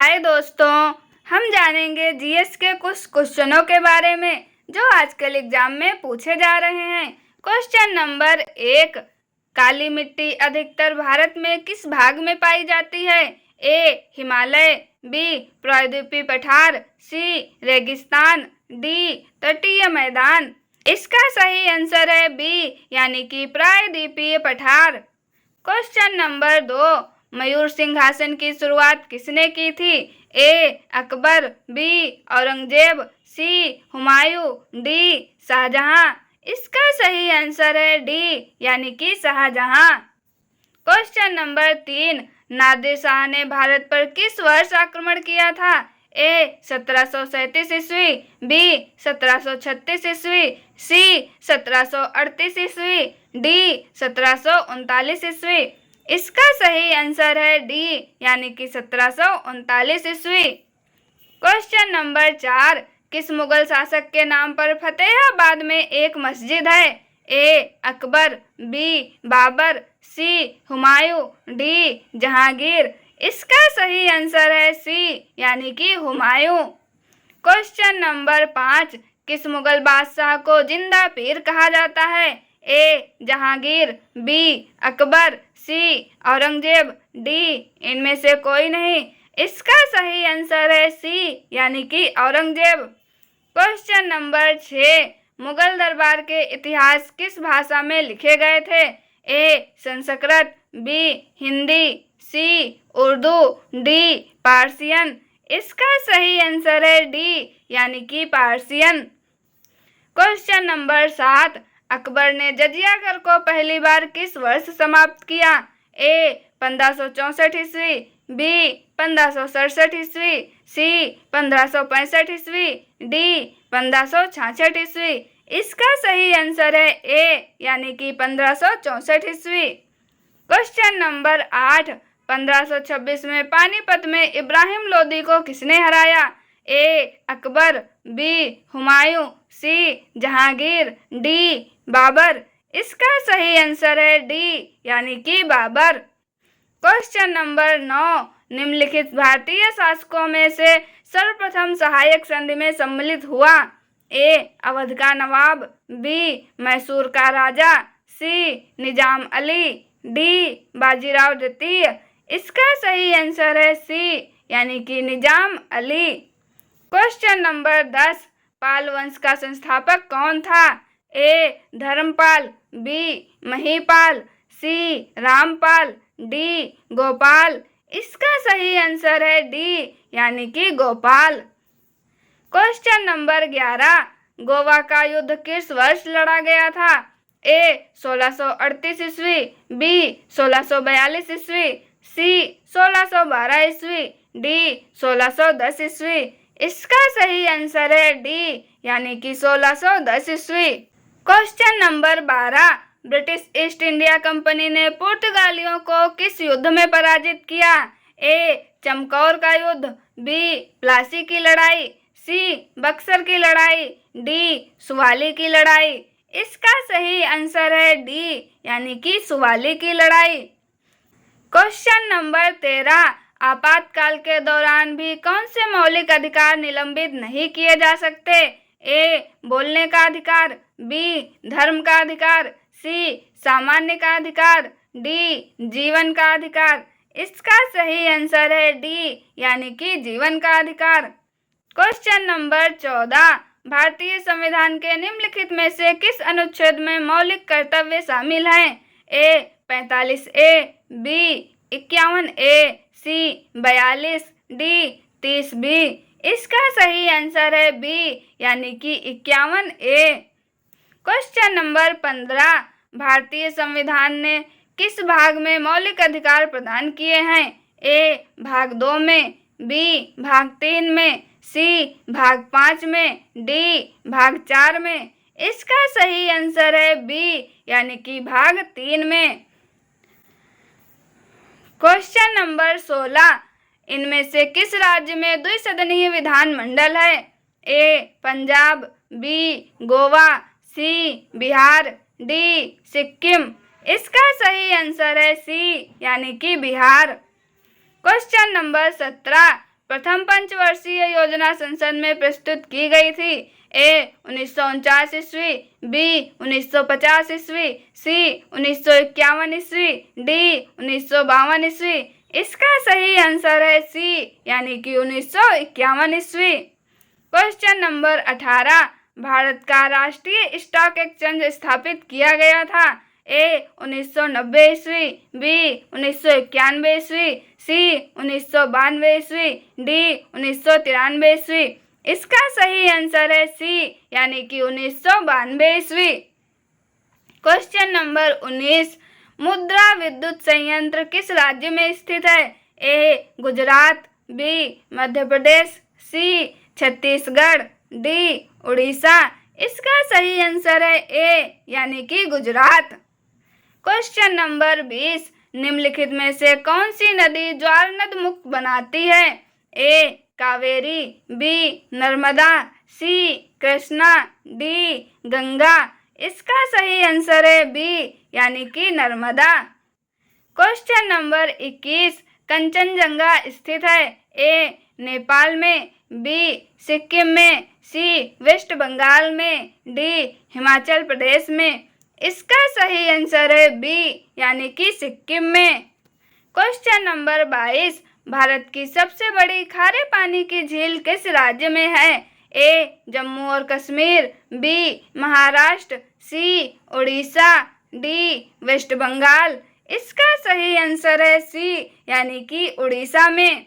हाय दोस्तों, हम जानेंगे जीएस के कुछ क्वेश्चनों के बारे में जो आजकल एग्जाम में पूछे जा रहे हैं। क्वेश्चन नंबर 1, काली मिट्टी अधिकतर भारत में किस भाग में पाई जाती है? ए. हिमालय, बी. प्रायद्वीपीय पठार, सी. रेगिस्तान, डी. तटीय मैदान। इसका सही आंसर है बी यानी कि प्रायद्वीपीय पठार। क्वेश्चन नंबर 2, मयूर सिंहासन की शुरुआत किसने की थी? ए. अकबर, बी. औरंगजेब, सी. हुमायूं, डी. शाहजहां। इसका सही आंसर है डी यानी कि शाहजहां। क्वेश्चन नंबर 3, नादिर शाह ने भारत पर किस वर्ष आक्रमण किया था? ए. 1737 ईस्वी, बी. 1736 ईस्वी, सी. 1738 ईस्वी, डी. 1739 ईस्वी। इसका सही आंसर है डी यानी कि 1739 ईस्वी। क्वेश्चन नंबर 4, किस मुगल शासक के नाम पर फतेहाबाद में एक मस्जिद है? ए. अकबर, बी. बाबर, सी. हुमायूं, डी. जहांगीर। इसका सही आंसर है सी यानी कि हुमायूं। क्वेश्चन नंबर 5, किस मुगल बादशाह को जिंदा पीर कहा जाता है? ए. जहांगीर, बी. अकबर, सी. औरंगजेब, डी. इनमें से कोई नहीं। इसका सही आंसर है सी यानी कि औरंगजेब। क्वेश्चन नंबर 6, मुगल दरबार के इतिहास किस भाषा में लिखे गए थे? ए. संस्कृत, बी. हिंदी, सी. उर्दू, डी. पार्सियन। इसका सही आंसर है डी यानी कि पार्सियन। क्वेश्चन नंबर 7, अकबर ने जजिया कर को पहली बार किस वर्ष समाप्त किया? ए. 1564 ईस्वी, बी. 1567 ईस्वी, सी. 1565 ईस्वी, डी. 1566 ईस्वी। इसका सही आंसर है ए यानी कि 1564 ईस्वी। क्वेश्चन नंबर 8, 1526 में पानीपत में इब्राहिम लोदी को किसने हराया? ए. अकबर, बी. हुमायूं, सी. जहांगीर, डी. बाबर। इसका सही आंसर है डी यानी कि बाबर। क्वेश्चन नंबर 9, निम्नलिखित भारतीय शासकों में से सर्वप्रथम सहायक संधि में सम्मिलित हुआ? ए. अवध का नवाब, बी. मैसूर का राजा, सी. निजाम अली, डी. बाजीराव द्वितीय। इसका सही आंसर है सी यानी कि निजाम अली। क्वेश्चन नंबर 10, पाल वंश का संस्थापक कौन था? ए. धर्मपाल, बी. महीपाल, सी. रामपाल, डी. गोपाल। इसका सही आंसर है डी यानी कि गोपाल। क्वेश्चन नंबर 11, गोवा का युद्ध किस वर्ष लड़ा गया था? ए. 1638 ईस्वी, बी. 1642 ईस्वी, सी. 1612 ईस्वी, डी. 1610 ईस्वी। इसका सही आंसर है डी यानी कि 1610 ईस्वी। Question number 12, British east India company ने पुर्तगालियों को किस युद्ध में पराजित किया? ए. चमकौर का युद्ध, बी. प्लासी की लड़ाई, सी. बक्सर की लड़ाई, डी. सुवाली की लड़ाई। इसका सही आंसर है डी यानी कि सुवाली की लड़ाई। क्वेश्चन नंबर 13, आपातकाल के दौरान भी कौन से मौलिक अधिकार निलंबित नहीं किए जा सकते? ए. बोलने का अधिकार, बी. धर्म का अधिकार, सी. सामान्य का अधिकार, डी. जीवन का अधिकार। इसका सही आंसर है डी यानी कि जीवन का अधिकार। क्वेश्चन नंबर 14, भारतीय संविधान के निम्नलिखित में से किस अनुच्छेद में मौलिक कर्तव्य शामिल हैं? ए. 45 ए, बी. 51 ए, सी. 42, डी. 30 बी। इसका सही आंसर है बी यानी कि 51 ए। क्वेश्चन नंबर 15, भारतीय संविधान ने किस भाग में मौलिक अधिकार प्रदान किए हैं? ए. भाग 2 में, बी. भाग 3 में, सी. भाग 5 में, डी. भाग 4 में। इसका सही आंसर है बी यानी कि भाग 3 में। क्वेश्चन नंबर 16, इनमें से किस राज्य में द्विसदनीय विधानमंडल है? ए. पंजाब, बी. गोवा, सी. बिहार, डी. सिक्किम। इसका सही आंसर है सी यानी कि बिहार। क्वेश्चन नंबर 17, प्रथम पंचवर्षीय योजना संसद में प्रस्तुत की गई थी? ए 1949 ईस्वी, बी 1950 ईस्वी, सी 1951 ईस्वी, डी 1952 ईस्वी। इसका सही आंसर है सी, यानी कि 1951 ईस्वी। क्वेश्चन नंबर 18, भारत का राष्ट्रीय स्टॉक एक्सचेंज स्थापित किया गया था? ए 1990 ईस्वी, बी 1991 ईस्वी, सी 1992 ईस्वी, डी 1993 ईस्वी। इसका सही आंसर है सी, यानी कि 1992 ईस्वी। क्वेश्चन नंबर 19, मुद्रा विद्युत संयंत्र किस राज्य में स्थित है? ए गुजरात, बी मध्य प्रदेश, सी छत्तीसगढ़, डी उड़ीसा। इसका सही आंसर है ए, यानी कि गुजरात। क्वेश्चन नंबर 20, निम्नलिखित में से कौन सी नदी ज्वार नद मुक्त बनाती है? ए कावेरी, बी नर्मदा, सी कृष्णा, डी गंगा। इसका सही आंसर है बी, यानी कि नर्मदा। क्वेश्चन नंबर 21, कंचनजंगा स्थित है? ए नेपाल में, बी सिक्किम में, सी वेस्ट बंगाल में, डी हिमाचल प्रदेश में। इसका सही आंसर है बी, यानी कि सिक्किम में। क्वेश्चन नंबर 22, भारत की सबसे बड़ी खारे पानी की झील किस राज्य में है? ए जम्मू और कश्मीर, बी महाराष्ट्र, सी उड़ीसा, डी वेस्ट बंगाल। इसका सही आंसर है सी, यानी कि उड़ीसा में।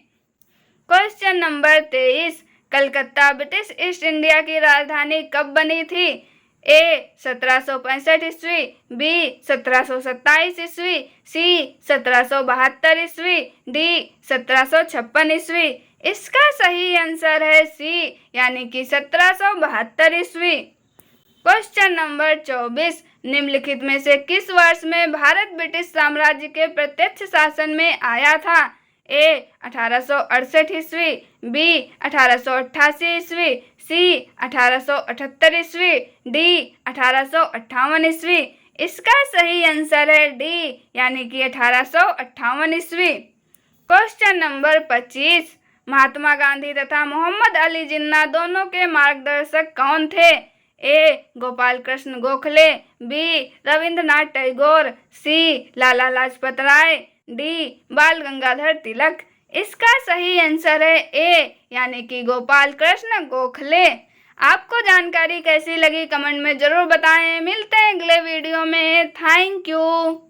Question number 23, Calcutta British east India की राजधानी कब बनी थी? ए 1765 ईस्वी, बी 1727 ईस्वी, सी 1772 ईस्वी, डी 1756 ईस्वी। इसका सही आंसर है सी, यानी कि 1772 ईस्वी। क्वेश्चन नंबर 24, निम्नलिखित में से किस वर्ष में भारत ब्रिटिश साम्राज्य के प्रत्यक्ष शासन में आया था? ए 1868 ईस्वी, बी 1888 ईस्वी, सी 1878 ईस्वी, डी 1858 ईस्वी। इसका सही आंसर है डी, यानी कि 1858 ईस्वी। क्वेश्चन नंबर 25, महात्मा गांधी तथा मोहम्मद अली जिन्ना दोनों के मार्गदर्शक कौन थे? ए गोपाल कृष्ण गोखले, बी रविंद्रनाथ टैगोर, सी लाला लाजपत राय, डी बाल गंगाधर तिलक। इसका सही आंसर है ए, यानी कि गोपाल कृष्ण गोखले। आपको जानकारी कैसी लगी कमेंट में जरूर बताएं। मिलते हैं अगले वीडियो में। Thank you.